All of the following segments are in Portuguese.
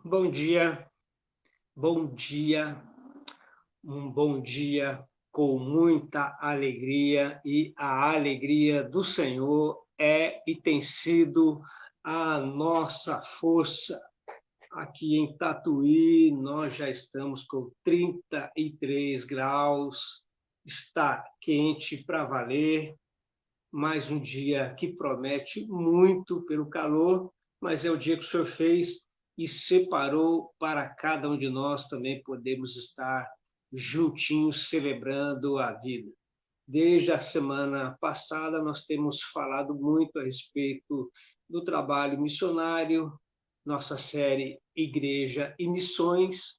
Bom dia, bom dia, um bom dia com muita alegria, e a alegria do Senhor é e tem sido a nossa força. Aqui em Tatuí, nós já estamos com 33 graus, está quente para valer, mais um dia que promete muito pelo calor, mas é o dia que o Senhor fez e separou para cada um de nós também podemos estar juntinhos celebrando a vida. Desde a semana passada, nós temos falado muito a respeito do trabalho missionário, nossa série Igreja e Missões,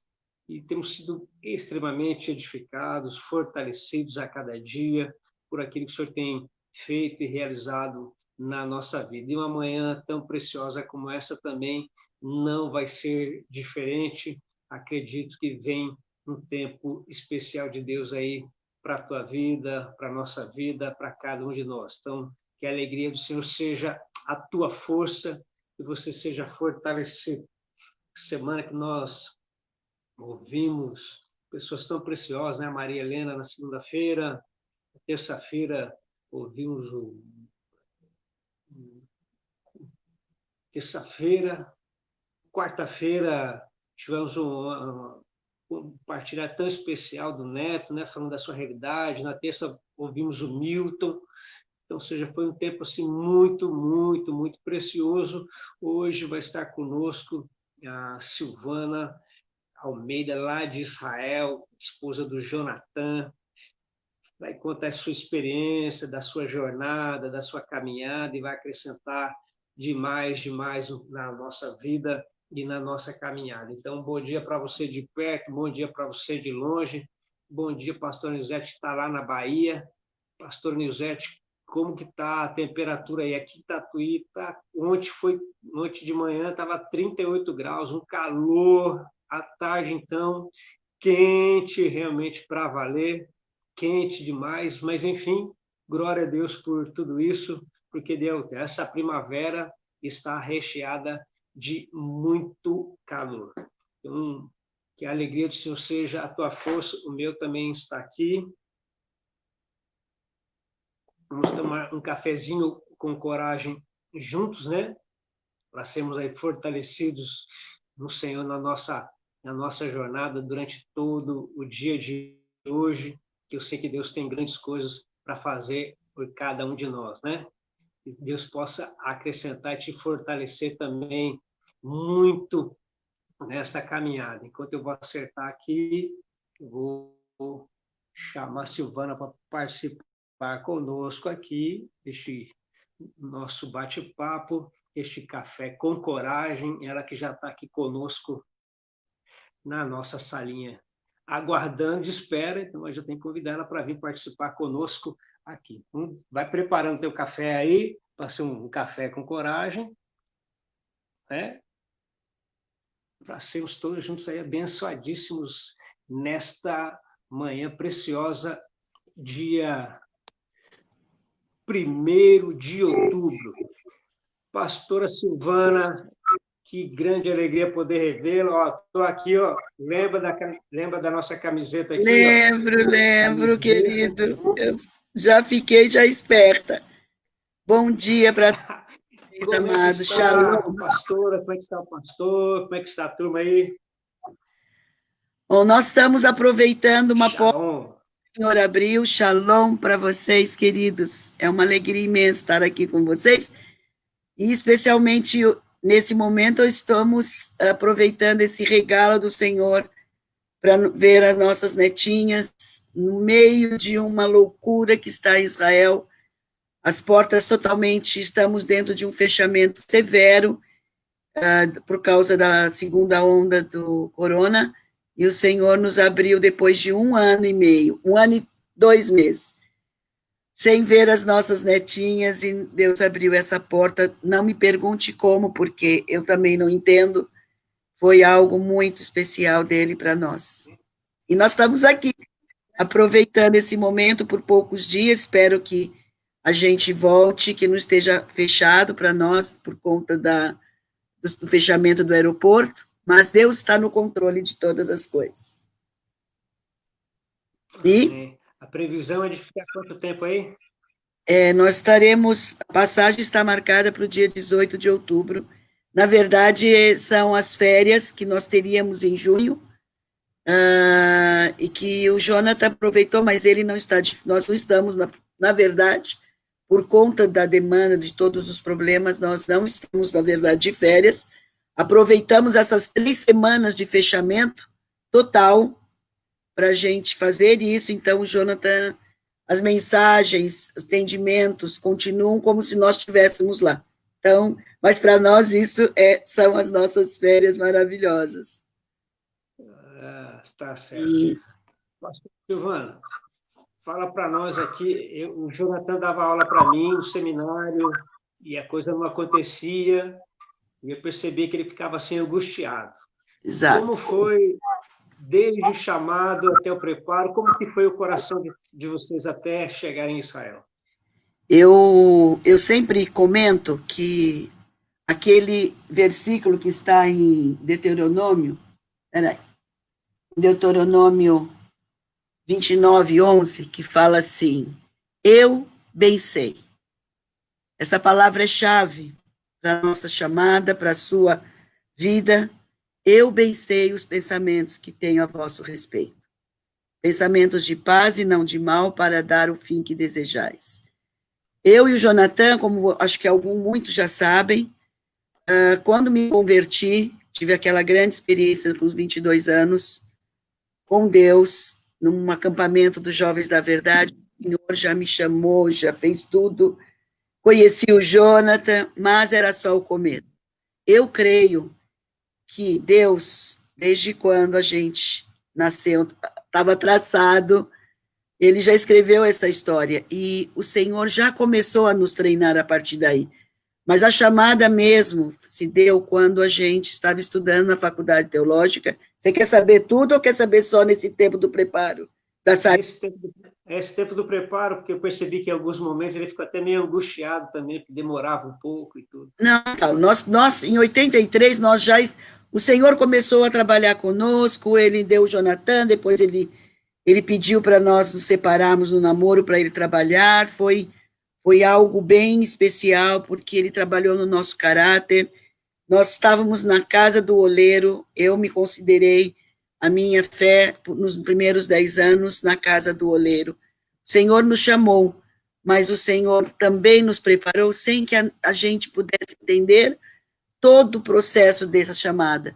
e temos sido extremamente edificados, fortalecidos a cada dia por aquilo que o Senhor tem feito e realizado na nossa vida. E uma manhã tão preciosa como essa também não vai ser diferente. Acredito que vem um tempo especial de Deus aí para a tua vida, para a nossa vida, para cada um de nós. Então, que a alegria do Senhor seja a tua força, que você seja fortalecido. Semana que nós ouvimos pessoas tão preciosas, né? A Maria Helena na segunda-feira, terça-feira ouvimos o terça-feira, quarta-feira tivemos um partilhar tão especial do Neto, né, falando da sua realidade. Na terça ouvimos o Milton. Então, ou seja, foi um tempo assim muito precioso. Hoje vai estar conosco a Silvana Almeida, lá de Israel, esposa do Jonathan, vai contar a sua experiência, da sua jornada, da sua caminhada, e vai acrescentar demais na nossa vida e na nossa caminhada. Então, bom dia para você de perto, bom dia para você de longe, bom dia, pastor Nilzete, que está lá na Bahia. Pastor Nilzete, como que está a temperatura aí? Aqui em Tatuí, ontem de manhã estava 38 graus, um calor, à tarde, então, quente realmente para valer, quente demais, mas enfim, glória a Deus por tudo isso, porque Deus, essa primavera está recheada de muito calor. Então, que a alegria do Senhor seja a tua força, o meu também está aqui. Vamos tomar um cafezinho com coragem juntos, né? Para sermos aí fortalecidos no Senhor na nossa jornada durante todo o dia de hoje, que eu sei que Deus tem grandes coisas para fazer por cada um de nós, né? Que Deus possa acrescentar e te fortalecer também muito nesta caminhada. Enquanto eu vou acertar aqui, eu vou chamar a Silvana para participar conosco aqui, este nosso bate-papo, este café com coragem, ela que já está aqui conosco na nossa salinha, aguardando de espera, então eu já tenho que convidar ela para vir participar conosco aqui. Vai preparando teu café aí, para ser um café com coragem, né? Para sermos todos juntos aí abençoadíssimos nesta manhã preciosa, dia 1º de outubro. Pastora Silvana, que grande alegria poder revê-la. Estou aqui, ó. Lembra da nossa camiseta aqui, ó? Lembro, Camiseta. querido. Eu já fiquei já esperta. Bom dia para vocês, Como é que amados. está a Shalom. pastora? Como é que está o pastor? Como é que está a turma aí? Bom, nós estamos aproveitando uma porta Shalom. que o Senhor abriu. Shalom para vocês, queridos. É uma alegria imensa estar aqui com vocês. E especialmente nesse momento, estamos aproveitando esse regalo do Senhor para ver as nossas netinhas no meio de uma loucura que está em Israel. As portas totalmente, estamos dentro de um fechamento severo por causa da segunda onda do corona, e o Senhor nos abriu depois de 1 ano e meio, 1 ano e 2 meses, sem ver as nossas netinhas, e Deus abriu essa porta. Não me pergunte como, porque eu também não entendo, foi algo muito especial dele para nós. E nós estamos aqui, aproveitando esse momento por poucos dias, espero que a gente volte, que não esteja fechado para nós por conta do fechamento do aeroporto, mas Deus está no controle de todas as coisas. E a previsão é de ficar quanto tempo aí? Nós estaremos, a passagem está marcada para o dia 18 de outubro. Na verdade, são as férias que nós teríamos em junho, e que o Jonathan aproveitou, mas ele não está, nós não estamos, na verdade, por conta da demanda de todos os problemas, nós não estamos, na verdade, de férias. Aproveitamos essas 3 semanas de fechamento total para a gente fazer isso. Então, o Jonathan, as mensagens, os atendimentos continuam como se nós estivéssemos lá. Então, mas para nós isso são as nossas férias maravilhosas. Tá certo. Pastor Silvano, fala para nós aqui, o Jonathan dava aula para mim no seminário e a coisa não acontecia, e eu percebi que ele ficava assim angustiado. Exato. Como foi desde o chamado até o preparo, como que foi o coração de vocês até chegarem em Israel? Eu sempre comento que aquele versículo que está em Deuteronômio, Deuteronômio 29:11, que fala assim: eu bem sei. Essa palavra é chave para a nossa chamada, para a sua vida. Eu bem sei os pensamentos que tenho a vosso respeito. Pensamentos de paz e não de mal, para dar o fim que desejais. Eu e o Jonathan, como acho que muitos já sabem, quando me converti, tive aquela grande experiência com os 22 anos, com Deus, num acampamento dos Jovens da Verdade. O Senhor já me chamou, já fez tudo. Conheci o Jonathan, mas era só o começo. Eu creio que Deus, desde quando a gente nasceu, estava traçado, ele já escreveu essa história, e o Senhor já começou a nos treinar a partir daí. Mas a chamada mesmo se deu quando a gente estava estudando na faculdade teológica. Você quer saber tudo ou quer saber só nesse tempo do preparo? Esse tempo do preparo, porque eu percebi que em alguns momentos ele ficou até meio angustiado também, porque demorava um pouco e tudo. Não, então, nós em 83, o Senhor começou a trabalhar conosco, ele deu o Jonathan, depois ele pediu para nós nos separarmos no namoro para ele trabalhar, foi algo bem especial, porque ele trabalhou no nosso caráter. Nós estávamos na casa do oleiro, eu me considerei a minha fé nos primeiros 10 anos na casa do oleiro. O Senhor nos chamou, mas o Senhor também nos preparou sem que a gente pudesse entender todo o processo dessa chamada.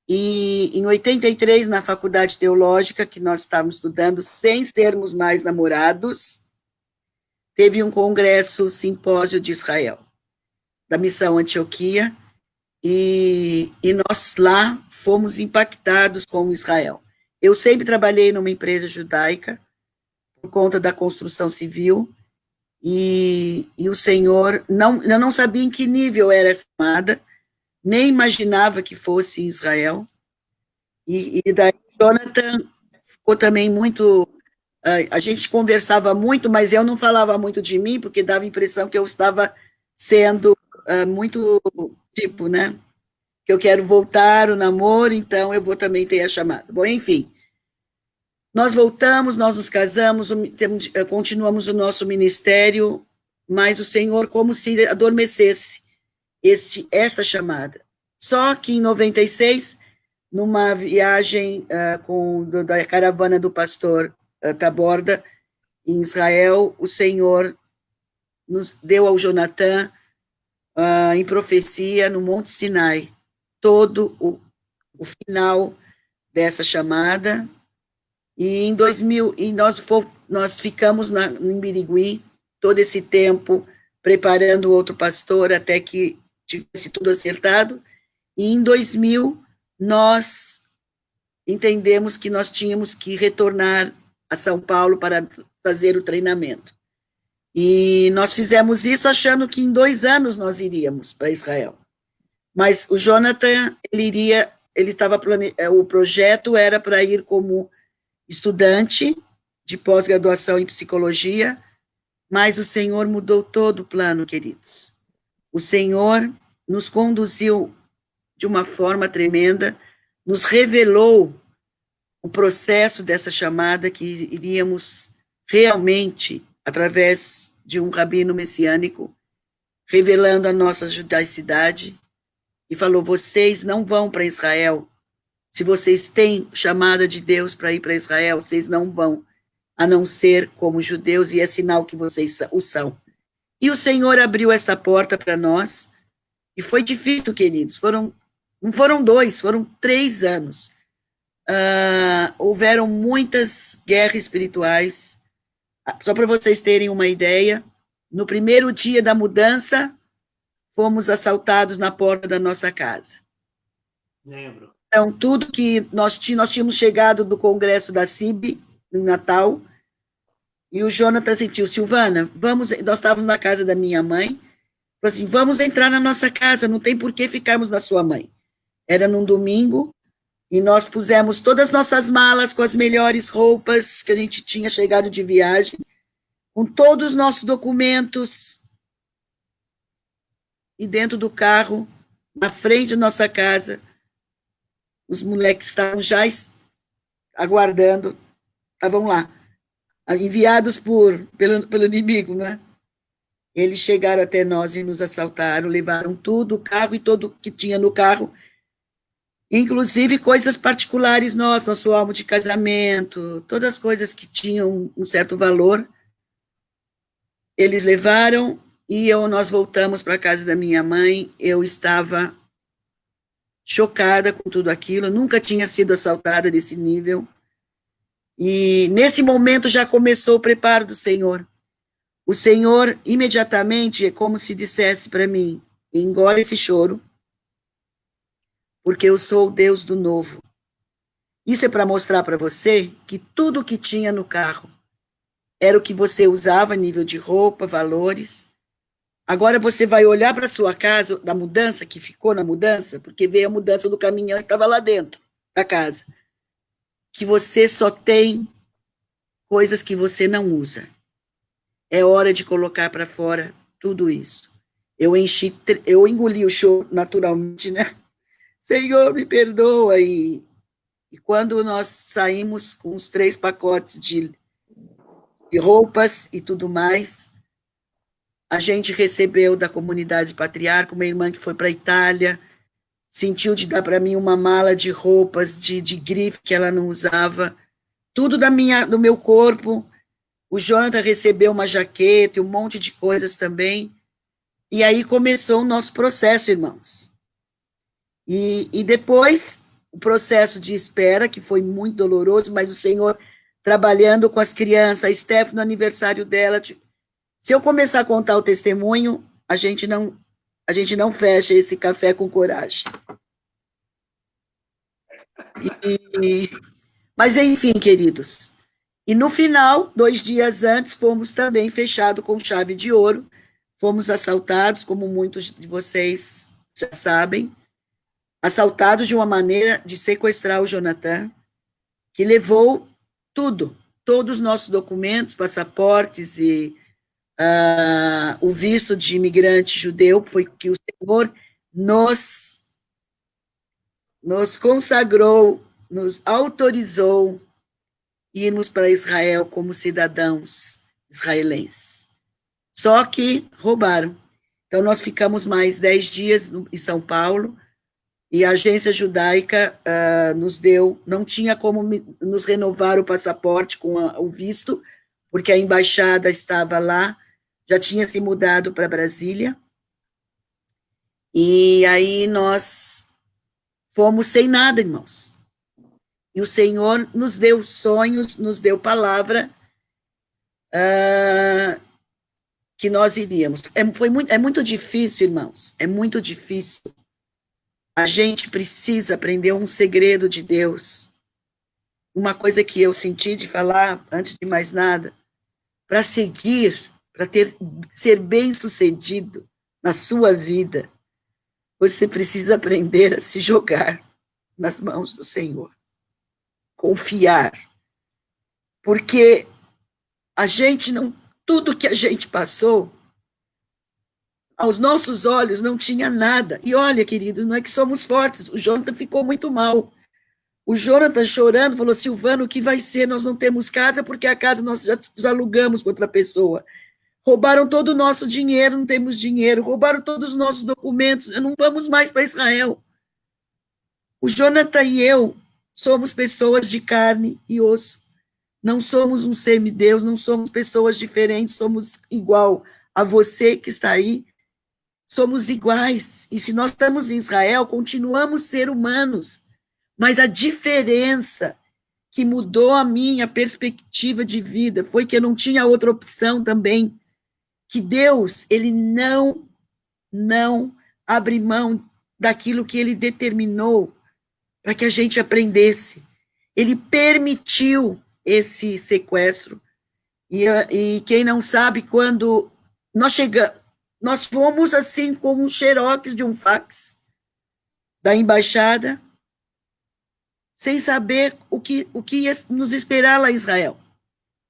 E em 83, na faculdade teológica, que nós estávamos estudando, sem sermos mais namorados, teve um congresso, simpósio de Israel, da missão Antioquia, e nós lá fomos impactados com Israel. Eu sempre trabalhei numa empresa judaica, por conta da construção civil, e o Senhor, eu não sabia em que nível era essa chamada, nem imaginava que fosse em Israel, e daí Jonathan ficou também muito, a gente conversava muito, mas eu não falava muito de mim, porque dava a impressão que eu estava sendo muito, tipo, né, que eu quero voltar o namoro, então eu vou também ter a chamada. Bom, enfim, nós voltamos, nós nos casamos, continuamos o nosso ministério, mas o Senhor como se adormecesse essa chamada. Só que em 96, numa viagem da caravana do pastor Taborda, em Israel, o Senhor nos deu ao Jonathan, em profecia, no Monte Sinai, todo o final dessa chamada, e em 2000, nós ficamos em Birigui todo esse tempo, preparando outro pastor, até que tivesse tudo acertado, e em 2000, nós entendemos que nós tínhamos que retornar a São Paulo para fazer o treinamento. E nós fizemos isso achando que em 2 anos nós iríamos para Israel. Mas o Jonathan, o projeto era para ir como estudante de pós-graduação em psicologia, mas o Senhor mudou todo o plano, queridos. O Senhor nos conduziu de uma forma tremenda. nos revelou o processo dessa chamada que iríamos realmente, através de um rabino messiânico, revelando a nossa judaicidade, e falou: vocês não vão para Israel. Se vocês têm chamada de Deus para ir para Israel, vocês não vão, a não ser como judeus, e é sinal que vocês o são. E o Senhor abriu essa porta para nós, e foi difícil, queridos. Não foram 2, foram 3 anos. Houveram muitas guerras espirituais. Só para vocês terem uma ideia, no primeiro dia da mudança, fomos assaltados na porta da nossa casa. Lembro. Então, tudo que nós tínhamos chegado do congresso da CIB, no Natal, e o Jonathan sentiu: Silvana, nós estávamos na casa da minha mãe, falou assim: vamos entrar na nossa casa, não tem por que ficarmos na sua mãe. Era num domingo, e nós pusemos todas as nossas malas com as melhores roupas que a gente tinha chegado de viagem, com todos os nossos documentos, e dentro do carro, na frente da nossa casa, os moleques estavam já aguardando, estavam lá, enviados pelo inimigo, né? Eles chegaram até nós e nos assaltaram, levaram tudo, o carro e tudo que tinha no carro, inclusive coisas particulares nosso álbum de casamento, todas as coisas que tinham um certo valor, eles levaram, e nós voltamos para a casa da minha mãe. Eu estava chocada com tudo aquilo, nunca tinha sido assaltada desse nível, e nesse momento já começou o preparo do Senhor. O Senhor, imediatamente, é como se dissesse para mim: engole esse choro, porque eu sou o Deus do novo. Isso é para mostrar para você que tudo que tinha no carro era o que você usava, nível de roupa, valores. Agora você vai olhar para a sua casa, da mudança, que ficou na mudança, porque veio a mudança do caminhão e estava lá dentro da casa, que você só tem coisas que você não usa. É hora de colocar para fora tudo isso. Eu engoli o choro naturalmente, né? Senhor, me perdoa. E quando nós saímos com os 3 pacotes de roupas e tudo mais, a gente recebeu da comunidade patriarca uma irmã que foi para a Itália, sentiu de dar para mim uma mala de roupas de grife que ela não usava, tudo do meu corpo. O Jonathan recebeu uma jaqueta e um monte de coisas também. E aí começou o nosso processo, irmãos. E depois, o processo de espera, que foi muito doloroso, mas o Senhor trabalhando com as crianças, a Steph no aniversário dela. Se eu começar a contar o testemunho, a gente não fecha esse café com coragem. Mas, enfim, queridos. E no final, 2 dias antes, fomos também fechados com chave de ouro. Fomos assaltados, como muitos de vocês já sabem, assaltados de uma maneira de sequestrar o Jonathan, que levou tudo, todos os nossos documentos, passaportes e o visto de imigrante judeu, foi que o Senhor nos consagrou, nos autorizou irmos para Israel como cidadãos israelenses. Só que roubaram. Então, nós ficamos mais 10 dias em São Paulo, e a agência judaica não tinha como nos renovar o passaporte com o visto, porque a embaixada estava lá, já tinha se mudado para Brasília, e aí nós fomos sem nada, irmãos. E o Senhor nos deu sonhos, nos deu palavra, que nós iríamos. É muito difícil, irmãos, é muito difícil. A gente precisa aprender um segredo de Deus. Uma coisa que eu senti de falar, antes de mais nada, para seguir, para ser bem-sucedido na sua vida, você precisa aprender a se jogar nas mãos do Senhor. Confiar. Porque tudo que a gente passou, aos nossos olhos não tinha nada. E olha, queridos, não é que somos fortes, o Jonathan ficou muito mal, O Jonathan chorando, falou, Silvano, o que vai ser? Nós não temos casa, porque a casa nós já alugamos com outra pessoa. Roubaram todo o nosso dinheiro, não temos dinheiro. Roubaram todos os nossos documentos, não vamos mais para Israel. O Jonathan e eu somos pessoas de carne e osso. Não somos um semideus, não somos pessoas diferentes, somos igual a você que está aí. Somos iguais. E se nós estamos em Israel, continuamos ser humanos. Mas a diferença que mudou a minha perspectiva de vida foi que eu não tinha outra opção também. Que Deus, ele não abre mão daquilo que ele determinou para que a gente aprendesse. Ele permitiu esse sequestro. E quem não sabe, quando nós chegamos, nós fomos assim como um xerox de um fax da embaixada, sem saber o que ia nos esperar lá em Israel.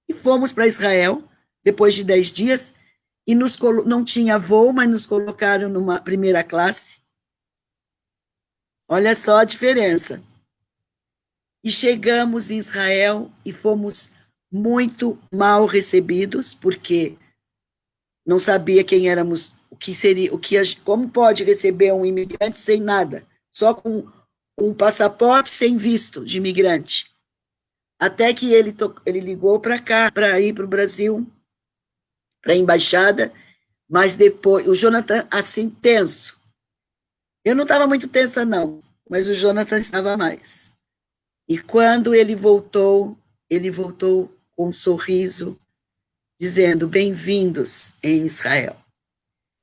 E fomos para Israel, depois de 10 dias, e não tinha voo, mas nos colocaram numa primeira classe. Olha só a diferença. E chegamos em Israel e fomos muito mal recebidos, porque não sabia quem éramos, o que seria, como pode receber um imigrante sem nada, só com um passaporte sem visto de imigrante. Até que ele ligou para cá, para ir para o Brasil, para a embaixada, mas depois, o Jonathan, assim, tenso. Eu não estava muito tensa, não, mas o Jonathan estava mais. E quando ele voltou com um sorriso, dizendo, bem-vindos em Israel.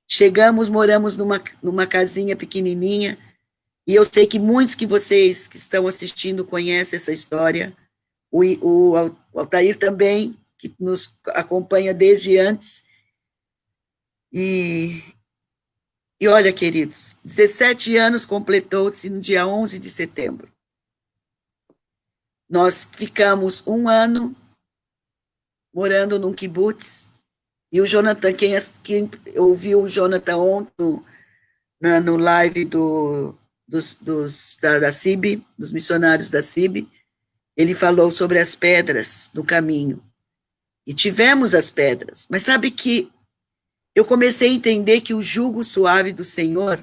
Chegamos, moramos numa casinha pequenininha, e eu sei que muitos que vocês que estão assistindo conhecem essa história. O Altair também, que nos acompanha desde antes. E olha, queridos, 17 anos completou-se no dia 11 de setembro. Nós ficamos um ano morando num kibutz, e o Jonathan, quem ouviu o Jonathan ontem no live da CIB, dos missionários da CIB, ele falou sobre as pedras no caminho. E tivemos as pedras, mas sabe que eu comecei a entender que o jugo suave do Senhor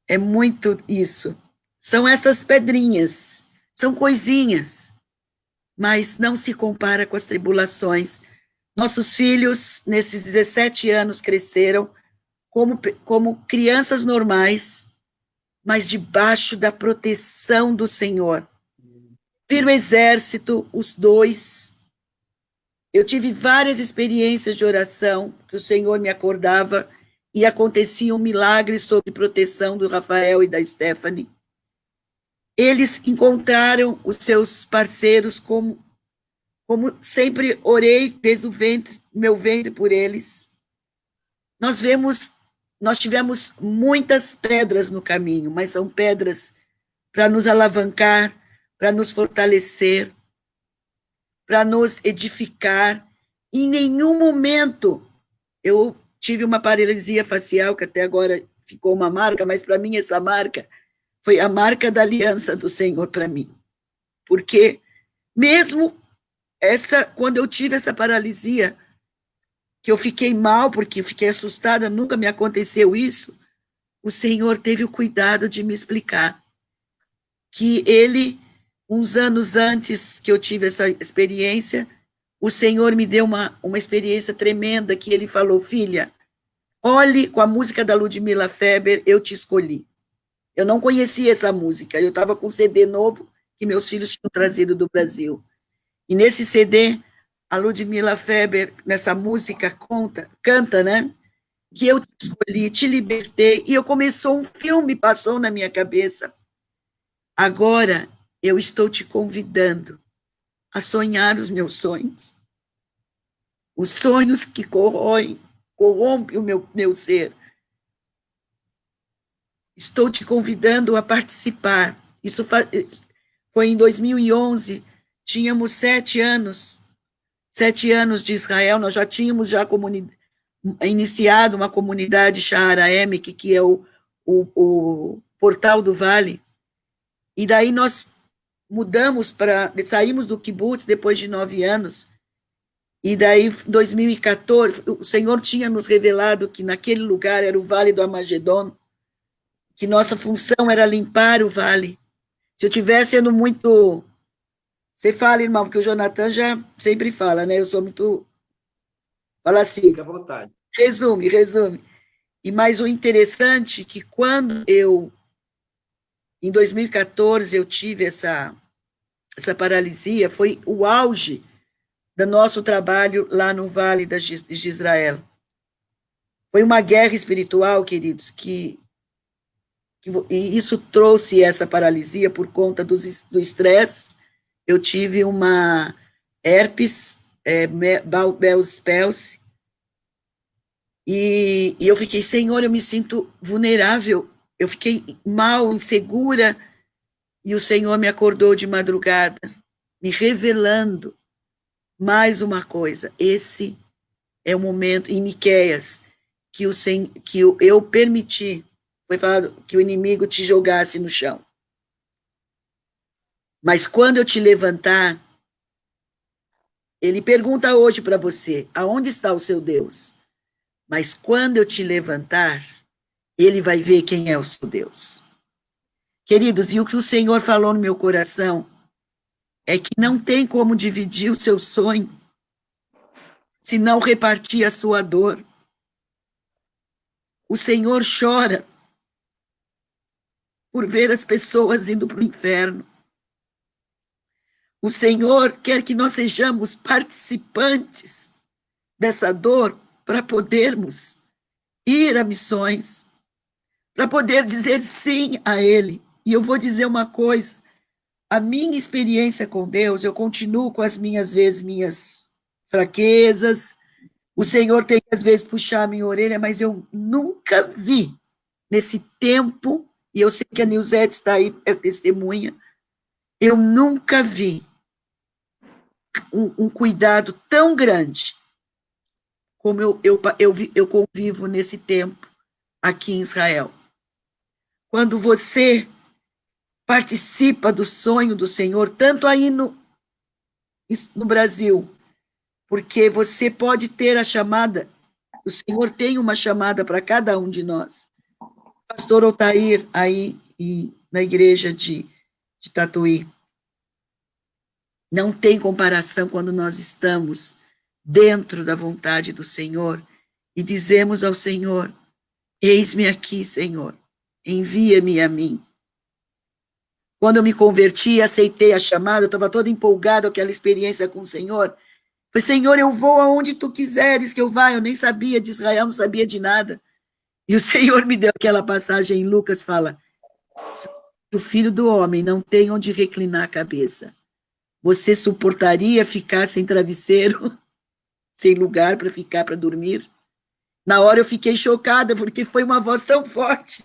é muito isso. São essas pedrinhas, são coisinhas, mas não se compara com as tribulações. Nossos filhos, nesses 17 anos, cresceram como crianças normais, mas debaixo da proteção do Senhor. Vir o exército, os dois. Eu tive várias experiências de oração, que o Senhor me acordava e acontecia um milagre sob proteção do Rafael e da Stephanie. Eles encontraram os seus parceiros como sempre orei desde meu ventre por eles. Nós tivemos muitas pedras no caminho, mas são pedras para nos alavancar, para nos fortalecer, para nos edificar. Em nenhum momento eu tive uma paralisia facial, que até agora ficou uma marca, mas para mim essa marca foi a marca da aliança do Senhor para mim. Porque mesmo quando eu tive essa paralisia, que eu fiquei mal, porque eu fiquei assustada, nunca me aconteceu isso, o Senhor teve o cuidado de me explicar que ele, uns anos antes que eu tive essa experiência, o Senhor me deu uma experiência tremenda, que ele falou, filha, olhe, com a música da Ludmila Feber, Eu Te Escolhi. Eu não conhecia essa música, eu estava com um CD novo que meus filhos tinham trazido do Brasil. E nesse CD, a Ludmila Feber, nessa música, canta, né? Que eu te escolhi, te libertei, e começou um filme, passou na minha cabeça. Agora, eu estou te convidando a sonhar os meus sonhos. Os sonhos que corrompem o meu ser. Estou te convidando a participar. Isso foi em 2011, tínhamos 7 anos de Israel, nós já tínhamos iniciado uma comunidade Shahara Emek, que é o Portal do Vale, e daí nós saímos do kibbutz depois de 9 anos, e daí, em 2014, o Senhor tinha nos revelado que naquele lugar era o Vale do Armagedon, que nossa função era limpar o vale. Se eu estivesse sendo muito... Você fala, irmão, porque o Jonathan já sempre fala, né? Eu sou muito... Fala assim, Fica à vontade. resume. E mais o interessante é que quando em 2014, eu tive essa paralisia, foi o auge do nosso trabalho lá no Vale de Israel. Foi uma guerra espiritual, queridos, e isso trouxe essa paralisia por conta do estresse. Eu tive uma herpes, Bell's palsy, e eu fiquei, Senhor, eu me sinto vulnerável, eu fiquei mal, insegura, e o Senhor me acordou de madrugada, me revelando mais uma coisa. Esse é o momento, em Miqueias, que eu permiti, foi falado que o inimigo te jogasse no chão. Mas quando eu te levantar, ele pergunta hoje para você, aonde está o seu Deus? Mas quando eu te levantar, ele vai ver quem é o seu Deus. Queridos, e o que o Senhor falou no meu coração é que não tem como dividir o seu sonho se não repartir a sua dor. O Senhor chora por ver as pessoas indo para o inferno. O Senhor quer que nós sejamos participantes dessa dor para podermos ir a missões, para poder dizer sim a Ele. E eu vou dizer uma coisa, a minha experiência com Deus, eu continuo com as minhas fraquezas, o Senhor tem que às vezes puxar a minha orelha, mas eu nunca vi nesse tempo, e eu sei que a Nilzete está aí, é testemunha, eu nunca vi um cuidado tão grande como eu convivo nesse tempo aqui em Israel. Quando você participa do sonho do Senhor, tanto aí no Brasil, porque você pode ter a chamada, o Senhor tem uma chamada para cada um de nós. Pastor Otair, aí na igreja de Tatuí, não tem comparação quando nós estamos dentro da vontade do Senhor e dizemos ao Senhor, eis-me aqui, Senhor, envia-me a mim. Quando eu me converti, aceitei a chamada, eu estava toda empolgada com aquela experiência com o Senhor. Falei, Senhor, eu vou aonde tu quiseres que eu vá. Eu nem sabia de Israel, não sabia de nada. E o Senhor me deu aquela passagem em Lucas, fala, o filho do homem não tem onde reclinar a cabeça. Você suportaria ficar sem travesseiro, sem lugar para ficar, para dormir? Na hora eu fiquei chocada, porque foi uma voz tão forte.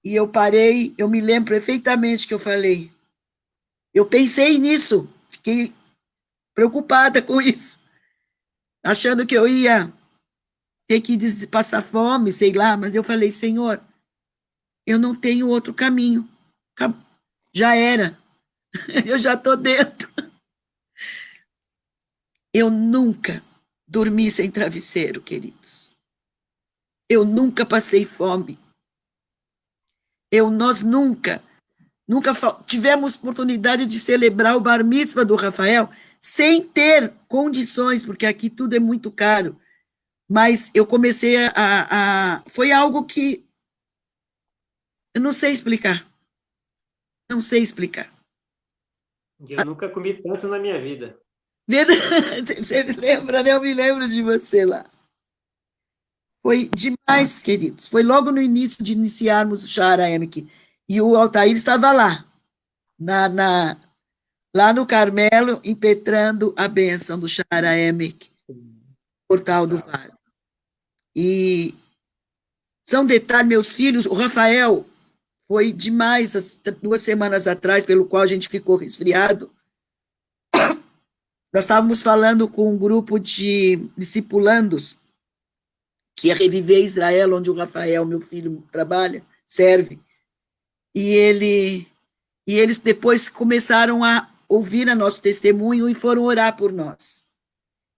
E eu parei, eu me lembro perfeitamente que eu falei. Eu pensei nisso, fiquei preocupada com isso, achando que eu ia ter que passar fome, sei lá, mas eu falei, Senhor, eu não tenho outro caminho. Já era, eu já estou dentro. Eu nunca dormi sem travesseiro, queridos. Eu nunca passei fome. Nós nunca tivemos oportunidade de celebrar o bar mitzvah do Rafael sem ter condições, porque aqui tudo é muito caro. Mas eu comecei foi algo que eu não sei explicar. Não sei explicar. Eu nunca comi tanto na minha vida. Você me lembra, né? Eu me lembro de você lá. Foi demais, queridos. Foi logo no início de iniciarmos o Shara Emek. E o Altair estava lá, lá no Carmelo, impetrando a bênção do Shara Emek, Portal do Vale. E são detalhes, meus filhos, o Rafael foi demais, 2 semanas atrás, pelo qual a gente ficou resfriado. Nós estávamos falando com um grupo de discipulandos que ia reviver Israel, onde o Rafael, meu filho, trabalha, serve. E ele E eles depois começaram a ouvir o nosso testemunho e foram orar por nós.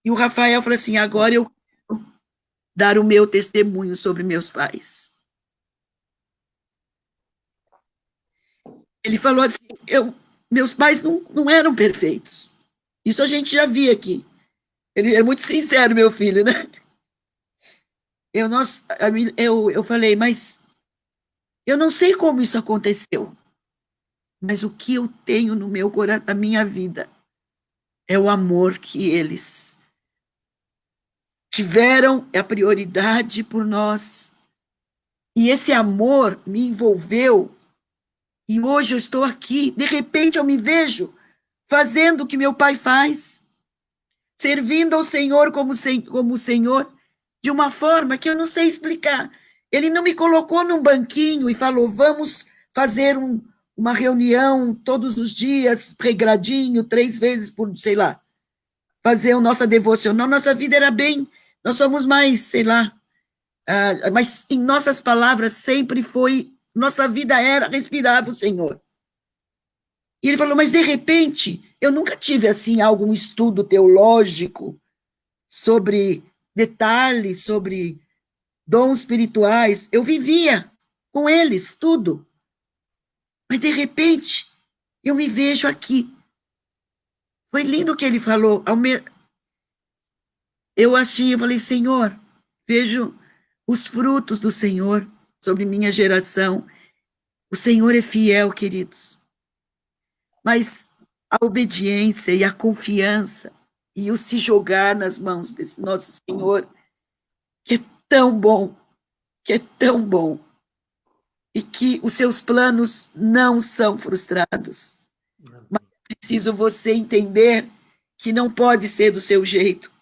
E o Rafael falou assim, agora eu quero dar o meu testemunho sobre meus pais. Ele falou assim, meus pais não eram perfeitos. Isso a gente já via aqui. Ele é muito sincero, meu filho, né? Eu falei, mas eu não sei como isso aconteceu, mas o que eu tenho no meu coração, na minha vida, é o amor que eles tiveram, a prioridade por nós. E esse amor me envolveu. E hoje eu estou aqui. De repente eu me vejo fazendo o que meu pai faz, servindo ao Senhor como o Senhor, de uma forma que eu não sei explicar. Ele não me colocou num banquinho e falou, vamos fazer uma reunião todos os dias, regradinho, 3 vezes por, sei lá, fazer a nossa devocional. Nossa vida era bem, nós somos mais, sei lá, mas em nossas palavras sempre foi, nossa vida era, respirava o Senhor. E ele falou, mas de repente, eu nunca tive assim algum estudo teológico sobre detalhes, sobre dons espirituais. Eu vivia com eles, tudo. Mas de repente, eu me vejo aqui. Foi lindo o que ele falou. Eu falei, Senhor, vejo os frutos do Senhor sobre minha geração. O Senhor é fiel, queridos. Mas a obediência e a confiança e o se jogar nas mãos desse nosso Senhor, que é tão bom, que é tão bom, e que os seus planos não são frustrados. Mas é preciso você entender que não pode ser do seu jeito,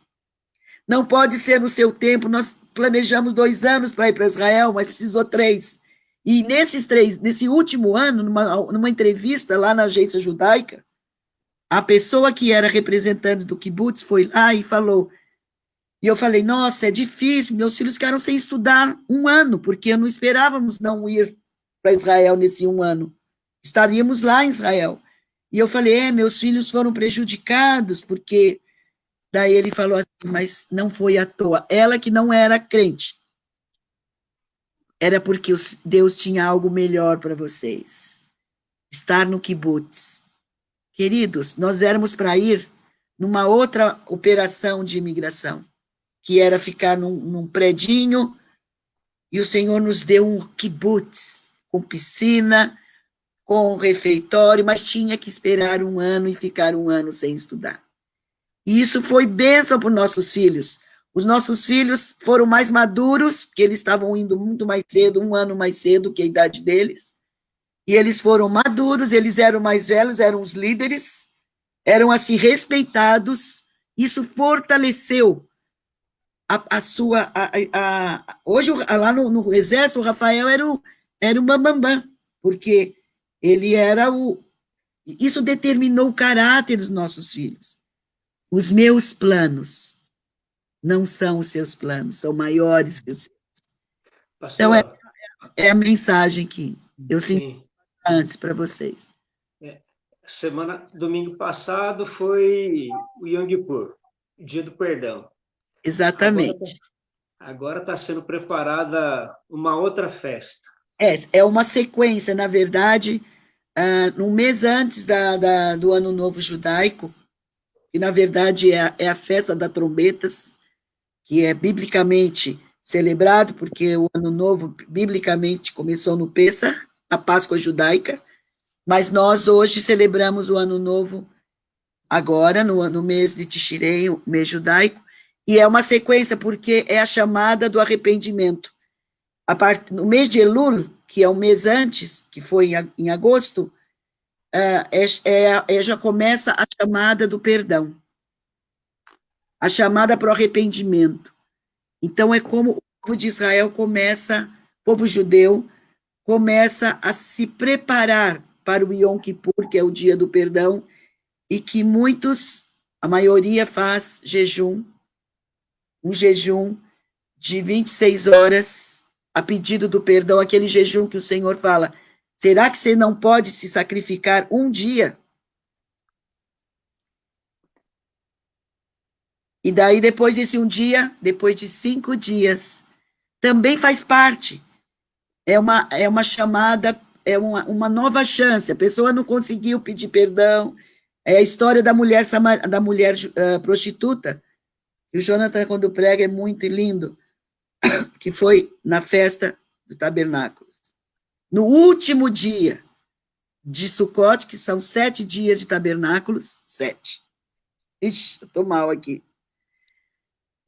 não pode ser no seu tempo. Nós planejamos 2 anos para ir para Israel, mas precisou 3. E nesse último ano, numa entrevista lá na agência judaica, a pessoa que era representante do kibbutz foi lá e falou, e eu falei, nossa, é difícil, meus filhos ficaram sem estudar 1 ano, porque não esperávamos não ir para Israel nesse 1 ano. Estaríamos lá em Israel. E eu falei, meus filhos foram prejudicados, porque... Daí ele falou assim, mas não foi à toa. Ela que não era crente. Era porque Deus tinha algo melhor para vocês. Estar no kibbutz. Queridos, nós éramos para ir numa outra operação de imigração, que era ficar num predinho, e o Senhor nos deu um kibbutz, com piscina, com refeitório, mas tinha que esperar 1 ano e ficar 1 ano sem estudar. E isso foi bênção para os nossos filhos. Os nossos filhos foram mais maduros, porque eles estavam indo muito mais cedo, 1 ano mais cedo que a idade deles. E eles foram maduros, eles eram mais velhos, eram os líderes, eram assim respeitados. Isso fortaleceu a sua... hoje, lá no Exército, o Rafael era o bambambam, porque ele era o... Isso determinou o caráter dos nossos filhos. Os meus planos não são os seus planos, são maiores que os seus. Então, é a mensagem que eu senti antes para vocês. Domingo passado foi o Yom Kippur, Dia do Perdão. Exatamente. Agora está sendo preparada uma outra festa. É uma sequência, na verdade, no mês antes do Ano Novo Judaico, que na verdade é a festa das trombetas, que é biblicamente celebrado, porque o Ano Novo, biblicamente, começou no Pêssar, a Páscoa judaica, mas nós hoje celebramos o Ano Novo agora, no mês de Tishrei, o mês judaico, e é uma sequência, porque é a chamada do arrependimento. No mês de Elul, que é o mês antes, que foi em agosto, já começa a chamada do perdão, a chamada para o arrependimento. Então, é como o povo de Israel o povo judeu, começa a se preparar para o Yom Kippur, que é o dia do perdão, e que a maioria faz um jejum de 26 horas, a pedido do perdão, aquele jejum que o Senhor fala, Será que você não pode se sacrificar um dia? E daí, depois desse um dia, depois de 5 dias, também faz parte. É uma chamada, é uma nova chance. A pessoa não conseguiu pedir perdão. É a história da mulher, da mulher prostituta. E o Jonathan, quando prega, é muito lindo, que foi na festa do Tabernáculos. No último dia de Sucote, que são 7 dias de tabernáculos, 7. Ixi, eu estou mal aqui.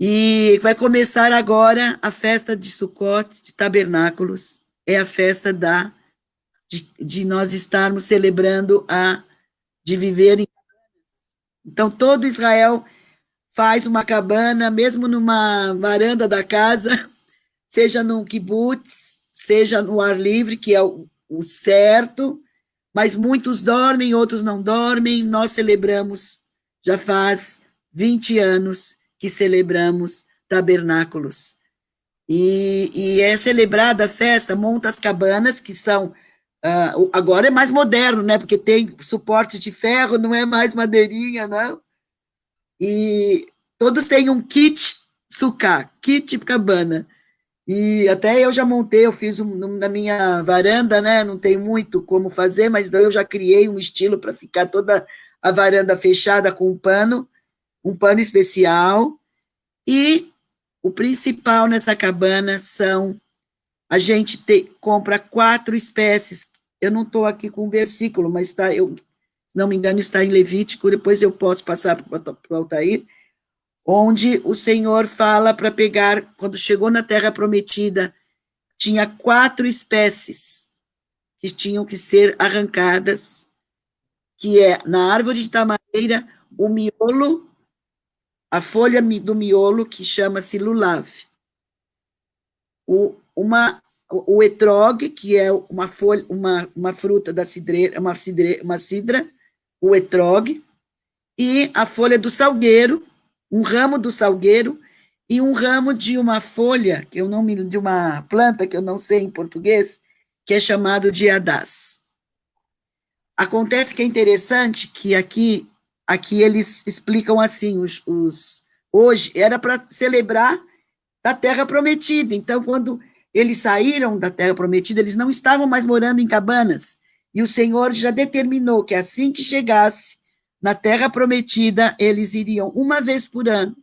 E vai começar agora a festa de Sucote, de tabernáculos, é a festa de nós estarmos celebrando de viver. Então, todo Israel faz uma cabana, mesmo numa varanda da casa, seja num kibutz, seja no ar livre, que é o certo, mas muitos dormem, outros não dormem. Nós celebramos, já faz 20 anos que celebramos tabernáculos. E é celebrada a festa, monta as cabanas, que são, agora é mais moderno, né, porque tem suporte de ferro, não é mais madeirinha, não. E todos têm um kit sucá, kit cabana. E até eu já montei, eu fiz na minha varanda, né? Não tem muito como fazer, mas daí eu já criei um estilo para ficar toda a varanda fechada com um pano especial. E o principal nessa cabana são, a gente compra 4 espécies. Eu não estou aqui com o versículo, mas está, se não me engano, está em Levítico, depois eu posso passar para o Altair, onde o Senhor fala para pegar, quando chegou na Terra Prometida, tinha 4 espécies que tinham que ser arrancadas, que é na árvore de tamareira, o miolo, a folha do miolo, que chama-se lulav, o etrog, que é uma folha, uma fruta da cidreira, uma cidra, o etrog, e a folha do salgueiro, um ramo do salgueiro e um ramo de uma folha, que eu não me, de uma planta que eu não sei em português, que é chamado de adás. Acontece que é interessante que aqui eles explicam assim, hoje era para celebrar da Terra Prometida. Então, quando eles saíram da Terra Prometida, eles não estavam mais morando em cabanas. E o Senhor já determinou que assim que chegasse na Terra Prometida, eles iriam, uma vez por ano,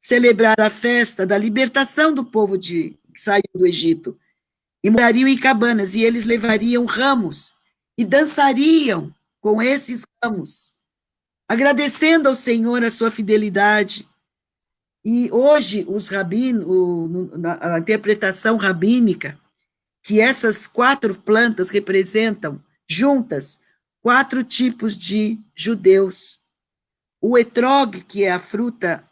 celebrar a festa da libertação do povo que saiu do Egito. E morariam em cabanas, e eles levariam ramos e dançariam com esses ramos, agradecendo ao Senhor a sua fidelidade. E hoje, os rabinos, a interpretação rabínica, que essas 4 plantas representam, juntas, 4 tipos de judeus. O etrog, que é a fruta,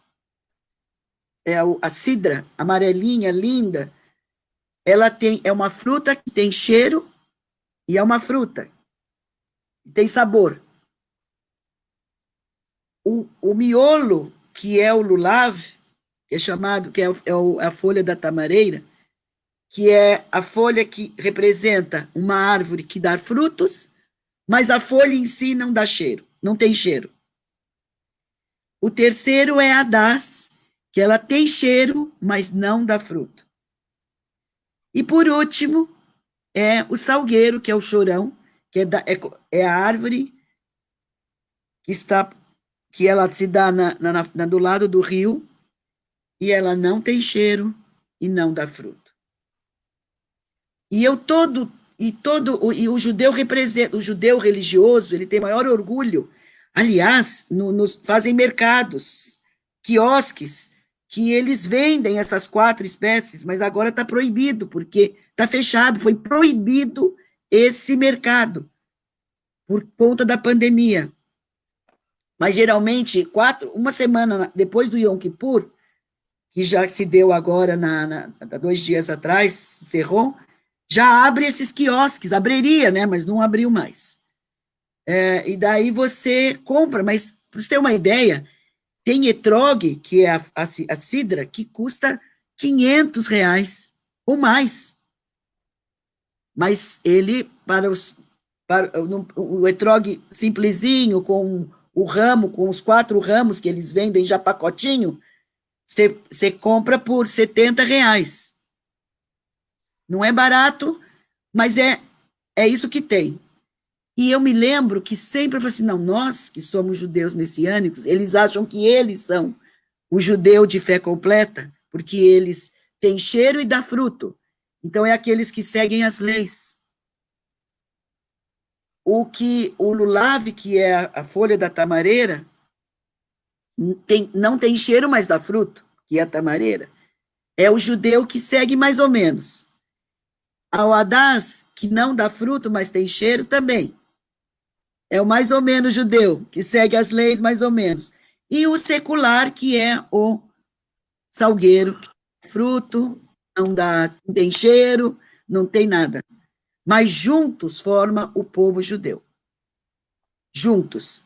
a cidra, amarelinha, linda, ela é uma fruta que tem cheiro e é uma fruta, tem sabor. O miolo, que é o lulav, que é chamado, que é a folha da tamareira, que é a folha que representa uma árvore que dá frutos, mas a folha em si não dá cheiro, não tem cheiro. O terceiro é a das, que ela tem cheiro, mas não dá fruto. E por último, é o salgueiro, que é o chorão, que é a árvore que ela se dá do lado do rio, e ela não tem cheiro e não dá fruto. E o judeu representa, o judeu religioso, ele tem maior orgulho. Aliás, fazem mercados, quiosques, que eles vendem essas 4 espécies, mas agora está proibido, porque está fechado, foi proibido esse mercado, por conta da pandemia. Mas, geralmente, uma semana depois do Yom Kippur, que já se deu agora, 2 dias atrás, cerrou, já abre esses quiosques, abriria, né, mas não abriu mais. E daí você compra, mas, para você ter uma ideia, tem etrog, que é a cidra, que custa R$ 500 ou mais. mas ele, o etrog simplesinho, com o ramo, com os 4 ramos que eles vendem já pacotinho, você compra por R$ 70. Não é barato, mas é isso que tem. E eu me lembro que sempre eu falei assim, não, nós que somos judeus messiânicos, eles acham que eles são o judeu de fé completa, porque eles têm cheiro e dá fruto. Então, é aqueles que seguem as leis. O lulave, que é a folha da tamareira, não tem cheiro, mas dá fruto, que é a tamareira. É o judeu que segue mais ou menos. Ao Adás, que não dá fruto, mas tem cheiro, também. É o mais ou menos judeu, que segue as leis mais ou menos. E o secular, que é o salgueiro, fruto, não tem cheiro, não tem nada. Mas juntos forma o povo judeu. Juntos.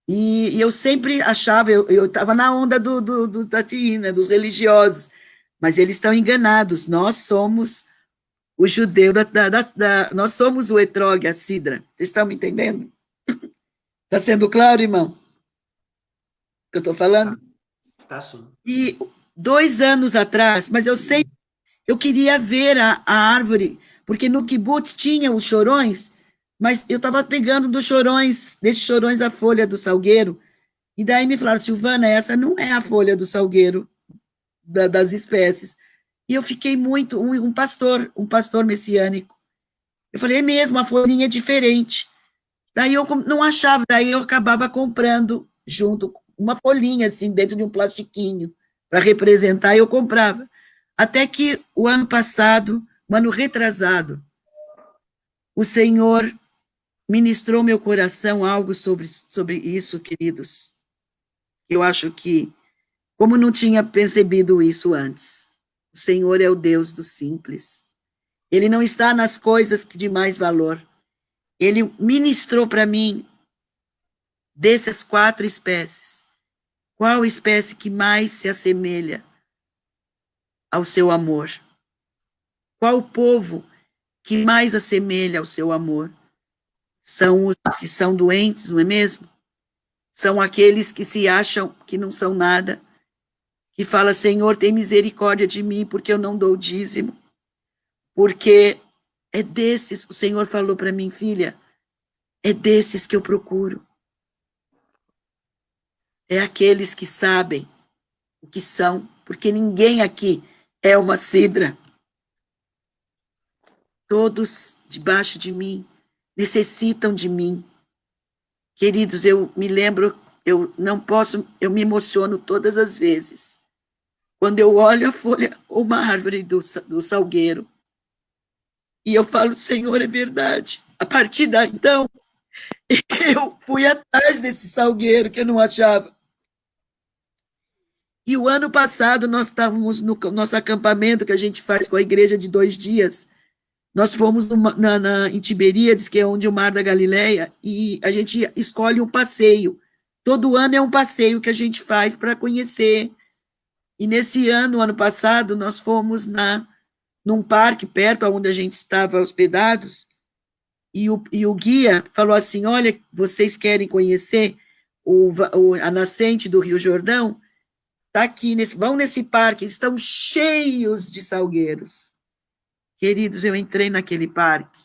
E eu sempre achava, eu estava na onda do dati, né, dos religiosos, mas eles estão enganados. Nós somos o judeu, nós somos o etrog, a cidra. Vocês estão me entendendo? Está sendo claro, irmão? O que eu estou falando? Está sim. E 2 anos atrás, mas eu queria ver a árvore, porque no kibutz tinha os chorões, mas eu estava pegando desses chorões a folha do salgueiro, e daí me falaram, Silvana, essa não é a folha do salgueiro das espécies. E eu fiquei muito, um pastor messiânico. Eu falei, é mesmo, a folhinha é diferente. Daí eu não achava, daí eu acabava comprando junto uma folhinha, assim, dentro de um plastiquinho, para representar, e eu comprava. Até que o ano passado, o ano retrasado, o Senhor ministrou meu coração algo sobre isso, queridos. Eu acho que, como não tinha percebido isso antes, o Senhor é o Deus do simples. Ele não está nas coisas de mais valor. Ele ministrou para mim, dessas 4 espécies, qual espécie que mais se assemelha ao seu amor? Qual povo que mais assemelha ao seu amor? São os que são doentes, não é mesmo? São aqueles que se acham que não são nada, que fala, Senhor, tem misericórdia de mim, porque eu não dou dízimo. Porque é desses, o Senhor falou para mim, filha, é desses que eu procuro. É aqueles que sabem o que são, porque ninguém aqui é uma cidra. Todos debaixo de mim necessitam de mim. Queridos, eu me lembro, eu não posso, eu me emociono todas as vezes. Quando eu olho a folha, uma árvore do salgueiro, e eu falo, Senhor, é verdade. A partir daí, então, eu fui atrás desse salgueiro que eu não achava. E o ano passado, nós estávamos no nosso acampamento que a gente faz com a igreja de 2 dias. Nós fomos em Tiberíades, que é onde o Mar da Galileia, e a gente escolhe um passeio. Todo ano é um passeio que a gente faz para conhecer. E nesse ano, ano passado, nós fomos num parque perto onde a gente estava hospedados, e o guia falou assim, olha, vocês querem conhecer a nascente do Rio Jordão? Tá aqui, vão nesse parque, estão cheios de salgueiros. Queridos, eu entrei naquele parque,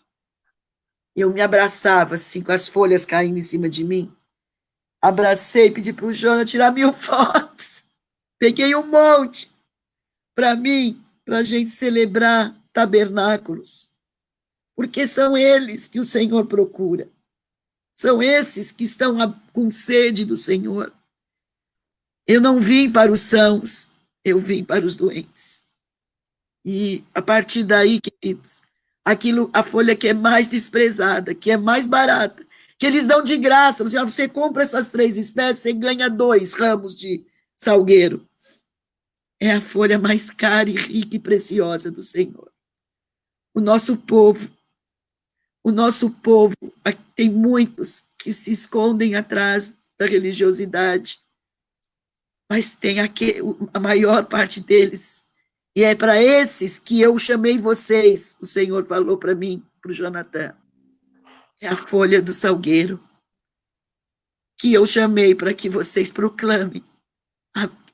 eu me abraçava, assim, com as folhas caindo em cima de mim, abracei, pedi para o Jonas tirar 1000 fotos, peguei um monte para mim, para a gente celebrar tabernáculos, porque são eles que o Senhor procura, são esses que estão com sede do Senhor. Eu não vim para os sãos, eu vim para os doentes. E a partir daí, queridos, a folha que é mais desprezada, que é mais barata, que eles dão de graça, você compra essas 3 espécies, você ganha 2 ramos de salgueiro. É a folha mais cara e rica e preciosa do Senhor. O nosso povo, tem muitos que se escondem atrás da religiosidade, mas tem a maior parte deles. E é para esses que eu chamei vocês, o Senhor falou para mim. para o Jonathan, é a folha do salgueiro, que eu chamei para que vocês proclamem.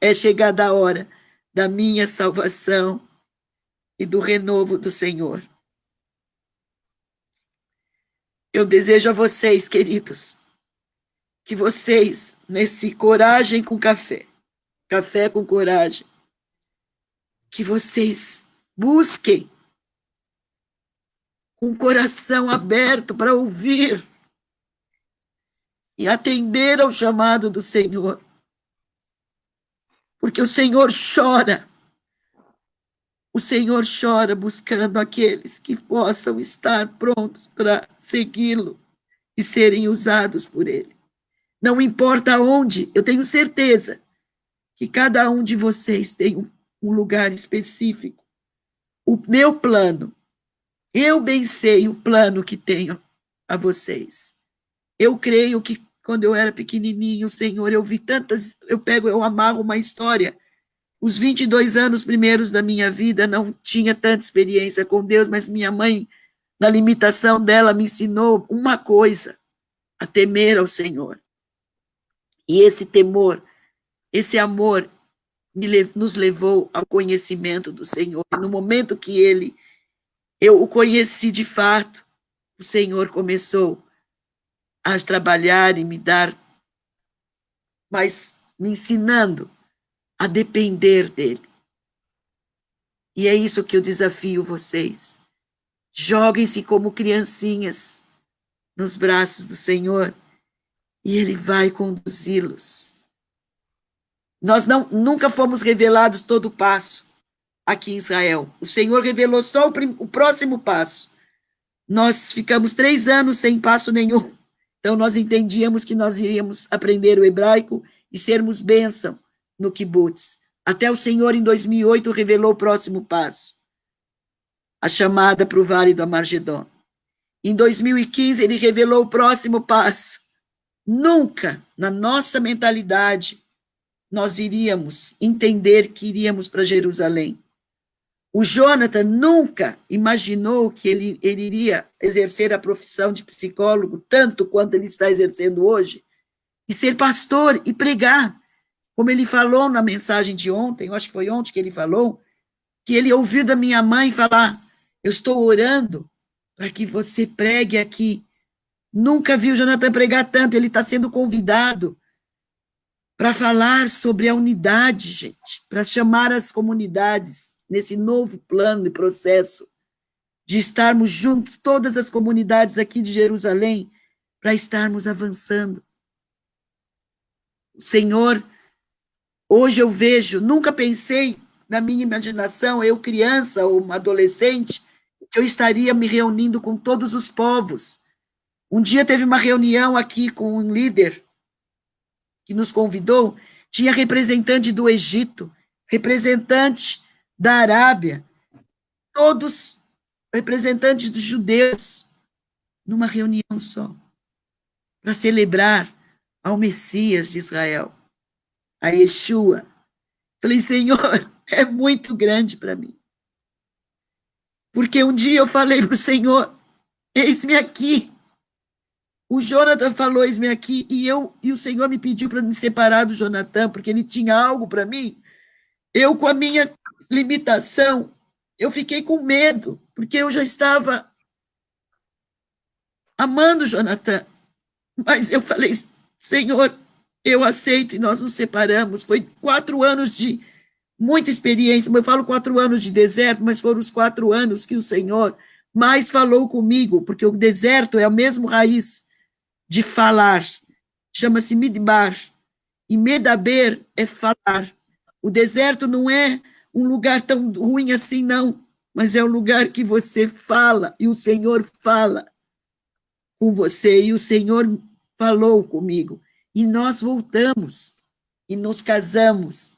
É chegada a hora da minha salvação e do renovo do Senhor. Eu desejo a vocês, queridos, que vocês, nesse coragem com café, café com coragem, que vocês busquem com o coração aberto para ouvir e atender ao chamado do Senhor. Porque o Senhor chora buscando aqueles que possam estar prontos para segui-lo e serem usados por ele. Não importa onde, eu tenho certeza que cada um de vocês tem um lugar específico. O meu plano, eu bem sei o plano que tenho a vocês. Eu creio que quando eu era pequenininho, Senhor, eu vi tantas, eu amarro uma história. Os 22 anos primeiros da minha vida, não tinha tanta experiência com Deus, mas minha mãe, na limitação dela, me ensinou uma coisa, a temer ao Senhor. E esse temor, esse amor, nos levou ao conhecimento do Senhor. E no momento que eu o conheci de fato, o Senhor começou a trabalhar e me dar, mas me ensinando a depender dele. E é isso que eu desafio vocês. Joguem-se como criancinhas nos braços do Senhor e ele vai conduzi-los. Nós nunca fomos revelados todo o passo aqui em Israel. O Senhor revelou só o próximo passo. Nós ficamos 3 anos sem passo nenhum. Então, nós entendíamos que nós iríamos aprender o hebraico e sermos bênção no kibbutz. Até o Senhor, em 2008, revelou o próximo passo, a chamada para o Vale do Amargedon. Em 2015, ele revelou o próximo passo. Nunca, na nossa mentalidade, nós iríamos entender que iríamos para Jerusalém. O Jonathan nunca imaginou que ele iria exercer a profissão de psicólogo tanto quanto ele está exercendo hoje, e ser pastor e pregar. Como ele falou na mensagem de ontem, eu acho que foi ontem que ele falou, que ele ouviu da minha mãe falar, eu estou orando para que você pregue aqui. Nunca vi o Jonathan pregar tanto, ele está sendo convidado para falar sobre a unidade, gente, para chamar as comunidades nesse novo plano e processo de estarmos juntos, todas as comunidades aqui de Jerusalém, para estarmos avançando. O Senhor, hoje eu vejo, nunca pensei na minha imaginação, eu criança ou uma adolescente, que eu estaria me reunindo com todos os povos. Um dia teve uma reunião aqui com um líder que nos convidou, tinha representante do Egito, representante da Arábia, todos representantes dos judeus, numa reunião só, para celebrar ao Messias de Israel, a Yeshua. Falei, Senhor, é muito grande para mim. Porque um dia eu falei para o Senhor, eis-me aqui. O Jonathan falou, eis-me aqui, e o Senhor me pediu para me separar do Jonathan, porque ele tinha algo para mim. Eu, com a minha limitação, eu fiquei com medo, porque eu já estava amando o Jonathan. Mas eu falei, Senhor, eu aceito, e nós nos separamos. Foi 4 anos de muita experiência, eu falo 4 anos de deserto, mas foram os 4 anos que o Senhor mais falou comigo, porque o deserto é a mesma raiz de falar, chama-se midbar, e medaber é falar. O deserto não é um lugar tão ruim assim, não, mas é um lugar que você fala, e o Senhor fala com você, e o Senhor falou comigo, e nós voltamos, e nos casamos,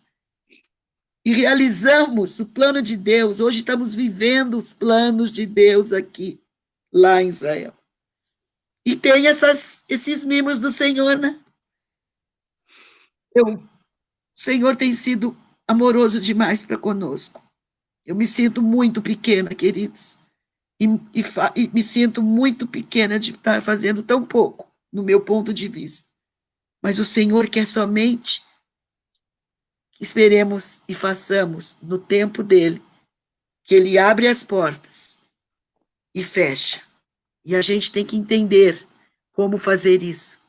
e realizamos o plano de Deus. Hoje estamos vivendo os planos de Deus aqui, lá em Israel. E tem esses mimos do Senhor, né? O Senhor tem sido amoroso demais para conosco. Eu me sinto muito pequena, queridos, e me sinto muito pequena de estar fazendo tão pouco, no meu ponto de vista. Mas o Senhor quer somente que esperemos e façamos no tempo dele, que ele abre as portas e fecha. E a gente tem que entender como fazer isso.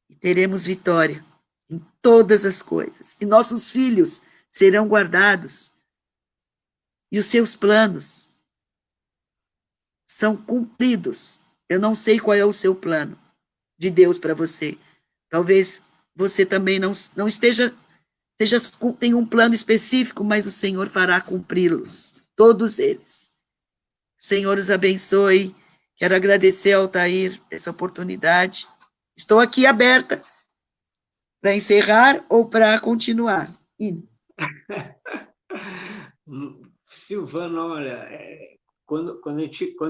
E teremos vitória em todas as coisas. E nossos filhos serão guardados. E os seus planos são cumpridos. Eu não sei qual é o seu plano de Deus para você. Talvez você também não esteja, tenha um plano específico, mas o Senhor fará cumpri-los, todos eles. O Senhor os abençoe. Quero agradecer ao Altair essa oportunidade. Estou aqui aberta para encerrar ou para continuar. Silvana, olha, quando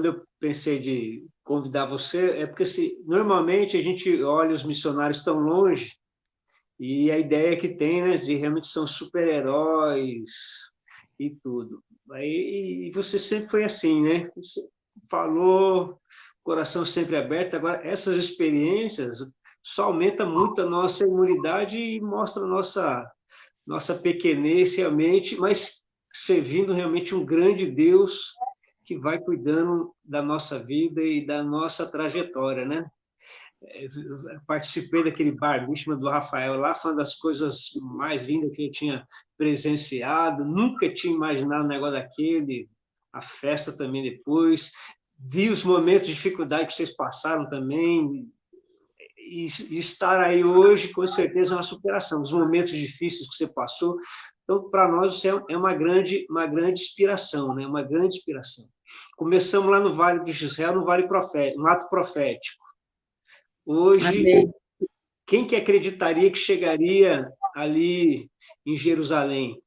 eu pensei de convidar você, é porque normalmente a gente olha os missionários tão longe e a ideia que tem, né, de realmente são super-heróis e tudo. Aí, e você sempre foi assim, né? Você falou, coração sempre aberto. Agora, essas experiências só aumenta muito a nossa imunidade e mostra a nossa pequenez realmente, mas servindo realmente um grande Deus que vai cuidando da nossa vida e da nossa trajetória, né? Participei daquele bar Mishma do Rafael lá, foi uma das coisas mais lindas que eu tinha presenciado, nunca tinha imaginado um negócio daquele, a festa também depois, vi os momentos de dificuldade que vocês passaram também, e estar aí hoje, com certeza, é uma superação, os momentos difíceis que você passou. Então, para nós, isso é uma grande inspiração, né? Uma grande inspiração. Começamos lá no Vale do Israel, no Vale Profético, no Ato Profético. Hoje, Amém. quem que acreditaria que chegaria ali em Jerusalém,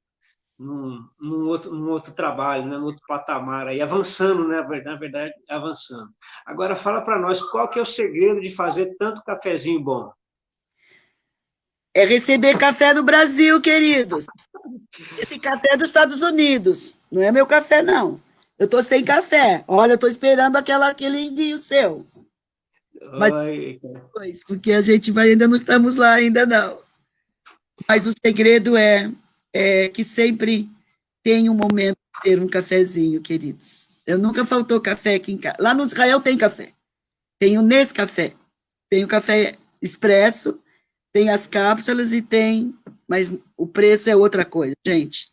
num outro trabalho, né, num outro patamar, aí, avançando, né, na verdade, avançando. Agora, fala para nós, qual que é o segredo de fazer tanto cafezinho bom? É receber café do Brasil, queridos. Esse café é dos Estados Unidos. Não é meu café, não. Eu estou sem café. Olha, eu estou esperando aquele envio seu. Mas Oi, depois, porque a gente ainda não estamos lá, ainda não. Mas o segredo é que sempre tem um momento de ter um cafezinho, queridos. Eu nunca faltou café aqui em casa. Lá no Israel tem café. Tem o Nescafé. Tem o café expresso, tem as cápsulas e tem, mas o preço é outra coisa, gente.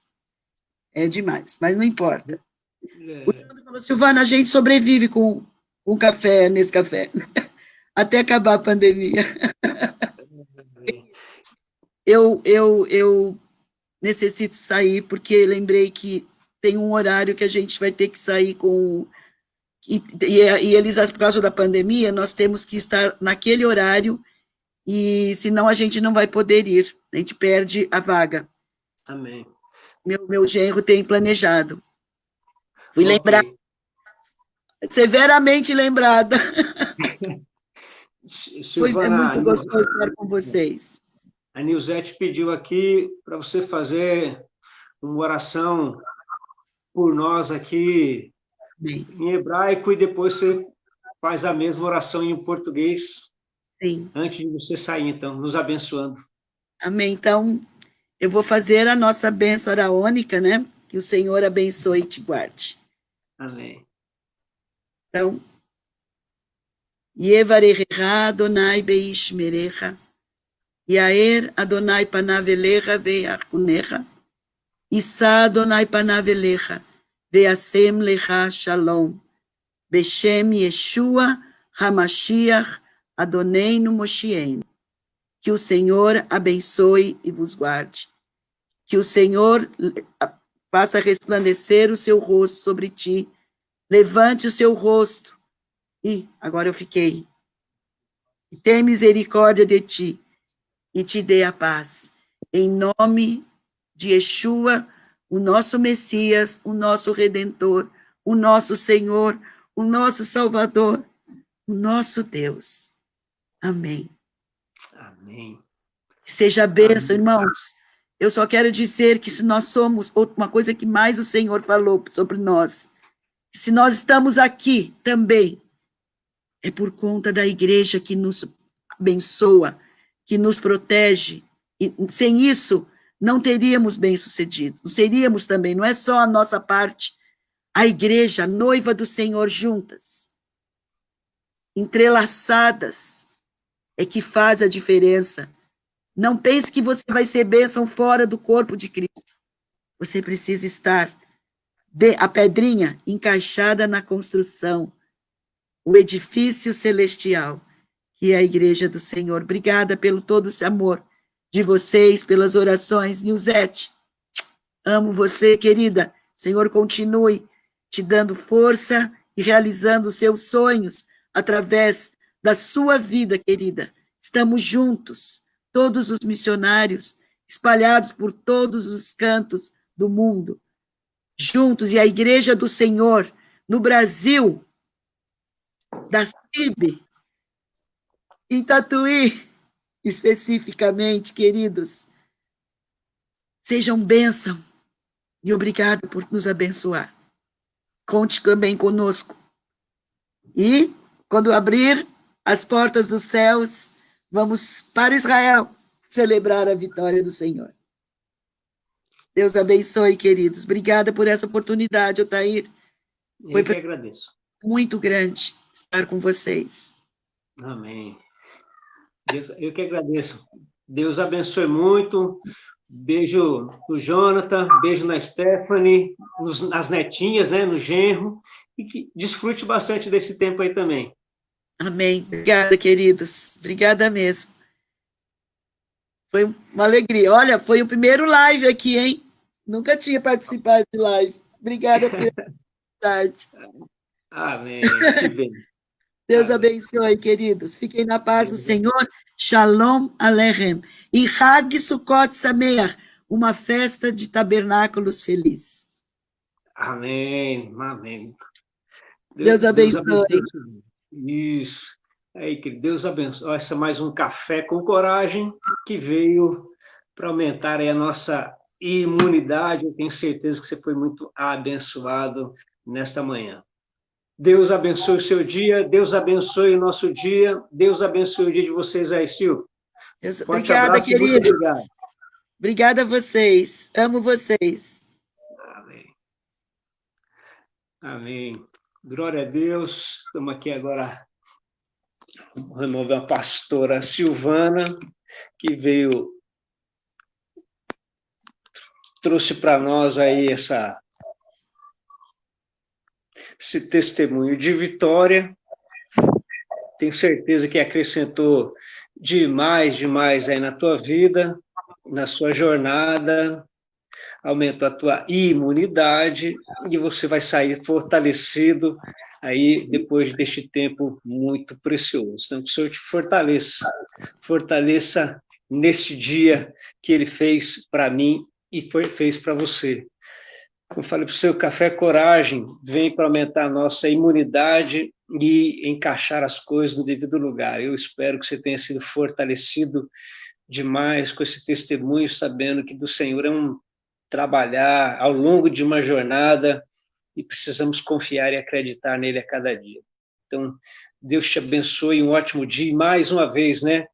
É demais, mas não importa. O Sandro falou, Silvana, a gente sobrevive com café nesse café, até acabar a pandemia. Eu necessito sair, porque lembrei que tem um horário que a gente vai ter que sair com. E eles, por causa da pandemia, nós temos que estar naquele horário, e senão a gente não vai poder ir, a gente perde a vaga. Amém. Meu genro tem planejado. Fui Ok. lembrar, severamente lembrada. Pois é Silvana, muito gostoso estar com vocês. a Nilzete pediu aqui para você fazer uma oração por nós aqui Bem, em hebraico e depois você faz a mesma oração em português sim. antes de você sair, então, nos abençoando. Amém. Então, eu vou fazer a nossa bênção araônica, né? Que o Senhor abençoe e te guarde. Amém. Então, Yevarecha Adonai Beishmerecha, Yaer Adonai Panavelecha Veyakunecha, Issa Adonai Panavelecha, Veasem Lecha Shalom, Beshem Yeshua Hamashiach Adoneinu Moshiach. Que o Senhor abençoe e vos guarde. Que o Senhor faça resplandecer o seu rosto sobre ti, levante o seu rosto. E agora eu fiquei. E tenha misericórdia de ti e te dê a paz. Em nome de Yeshua, o nosso Messias, o nosso Redentor, o nosso Senhor, o nosso Salvador, o nosso Deus. Amém. Amém. Que seja bênção, irmãos. Eu só quero dizer que se nós somos, uma coisa que mais o Senhor falou sobre nós, Se nós estamos aqui também, é por conta da igreja que nos abençoa, que nos protege. E sem isso, não teríamos bem-sucedido. Não seríamos também, não é só a nossa parte, a igreja, a noiva do Senhor juntas, entrelaçadas, é que faz a diferença. Não pense que você vai ser bênção fora do corpo de Cristo. Você precisa estar a pedrinha encaixada na construção, o edifício celestial, que é a igreja do Senhor. Obrigada pelo todo esse amor de vocês, pelas orações. Nilzete, amo você, querida. Senhor, continue te dando força e realizando os seus sonhos através da sua vida, querida. Estamos juntos, todos os missionários espalhados por todos os cantos do mundo, juntos, e a igreja do Senhor no Brasil, da CIB, em Tatuí, especificamente, queridos, sejam bênção e obrigado por nos abençoar. Conte também conosco. E, quando abrir as portas dos céus, vamos para Israel celebrar a vitória do Senhor. Deus abençoe, queridos. Obrigada por essa oportunidade, Otair. Eu que agradeço. Muito grande estar com vocês. Amém. Eu que agradeço. Deus abençoe muito. Beijo no Jonathan, beijo na Stephanie, nas netinhas, né, no genro, e que desfrute bastante desse tempo aí também. Amém. Obrigada, queridos. Obrigada mesmo. Foi uma alegria. Olha, foi o primeiro live aqui, hein? Nunca tinha participado de live. Obrigada pela oportunidade. Amém. Que bem. Deus abençoe, queridos. Fiquem na paz do Senhor. Shalom Aleichem. E Hag Sukkot Sameach, uma festa de tabernáculos feliz. Amém. Amém. Deus abençoe. Deus abençoe. Isso. Aí, que Deus abençoe. Esse é mais um Café com Coragem que veio para aumentar aí a nossa imunidade. Eu tenho certeza que você foi muito abençoado nesta manhã. Deus abençoe o seu dia, Deus abençoe o nosso dia, Deus abençoe o dia de vocês aí, Silvio. Obrigada, queridos. Obrigada a vocês. Amo vocês. Amém. Amém. Glória a Deus. Estamos aqui agora remover a pastora Silvana, que trouxe para nós aí esse testemunho de vitória. Tenho certeza que acrescentou demais aí na tua vida, na sua jornada, aumentou a tua imunidade e você vai sair fortalecido aí depois deste tempo muito precioso. Então, que o Senhor te fortaleça nesse dia que Ele fez para mim e fez para você. Como eu falei para o seu Café Coragem, vem para aumentar a nossa imunidade e encaixar as coisas no devido lugar. Eu espero que você tenha sido fortalecido demais com esse testemunho, sabendo que do Senhor é um trabalhar ao longo de uma jornada e precisamos confiar e acreditar nele a cada dia. Então, Deus te abençoe, um ótimo dia. E mais uma vez, né?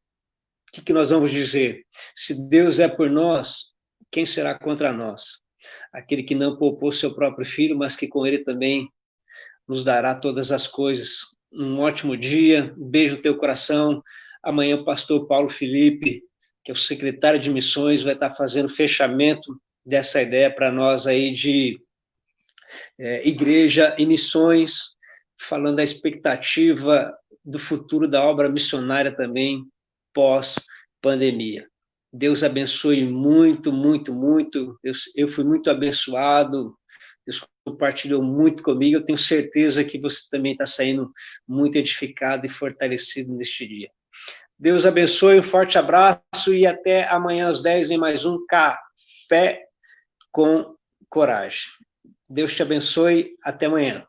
O que nós vamos dizer? Se Deus é por nós, quem será contra nós? Aquele que não poupou seu próprio filho, mas que com ele também nos dará todas as coisas. Um ótimo dia, um beijo no teu coração. Amanhã o pastor Paulo Felipe, que é o secretário de missões, vai estar fazendo o fechamento dessa ideia para nós aí de igreja e missões, falando da expectativa do futuro da obra missionária também pós-pandemia. Deus abençoe muito, muito, muito. Eu fui muito abençoado, Deus compartilhou muito comigo, eu tenho certeza que você também está saindo muito edificado e fortalecido neste dia. Deus abençoe, um forte abraço e até amanhã às 10 em mais um Café com Coragem. Deus te abençoe, até amanhã.